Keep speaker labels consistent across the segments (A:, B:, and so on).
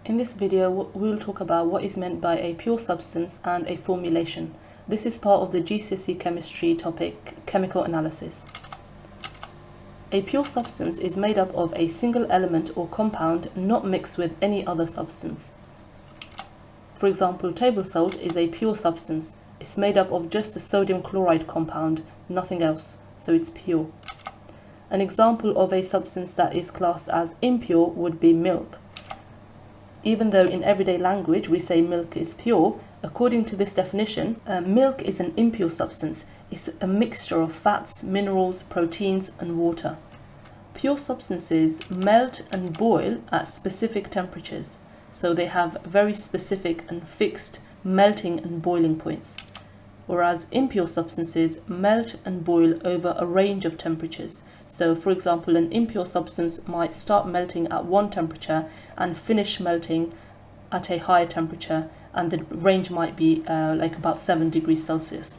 A: In this video, we will talk about what is meant by a pure substance and a formulation. This is part of the GCSE chemistry topic, chemical analysis. A pure substance is made up of a single element or compound not mixed with any other substance. For example, table salt is a pure substance. It's made up of just a sodium chloride compound, nothing else, so it's pure. An example of a substance that is classed as impure would be milk. Even though in everyday language we say milk is pure, according to this definition, milk is an impure substance. It's a mixture of fats, minerals, proteins and water. Pure substances melt and boil at specific temperatures, so they have very specific and fixed melting and boiling points, whereas impure substances melt and boil over a range of temperatures. So, for example, an impure substance might start melting at one temperature and finish melting at a higher temperature, and the range might be like about 7 degrees Celsius.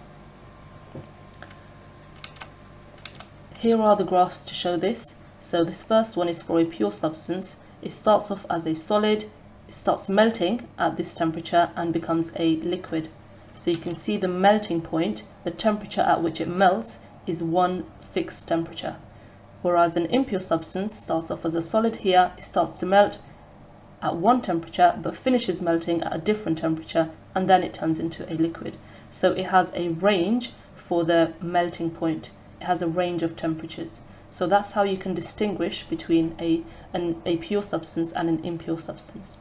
A: Here are the graphs to show this. So this first one is for a pure substance. It starts off as a solid, it starts melting at this temperature and becomes a liquid. So you can see the melting point, the temperature at which it melts is one fixed temperature. Whereas an impure substance starts off as a solid here, it starts to melt at one temperature but finishes melting at a different temperature, and then it turns into a liquid. So it has a range for the melting point. It has a range of temperatures. So that's how you can distinguish between a pure substance and an impure substance.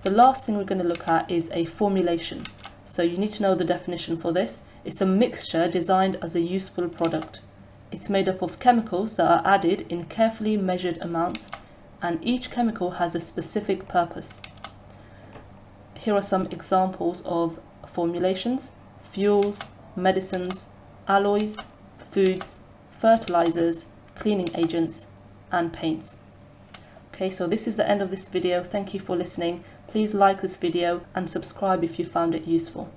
A: The last thing we're going to look at is a formulation. So you need to know the definition for this. It's a mixture designed as a useful product. It's made up of chemicals that are added in carefully measured amounts, and each chemical has a specific purpose. Here are some examples of formulations: fuels, medicines, alloys, foods, fertilizers, cleaning agents, and paints. Okay, so this is the end of this video. Thank you for listening. Please like this video and subscribe if you found it useful.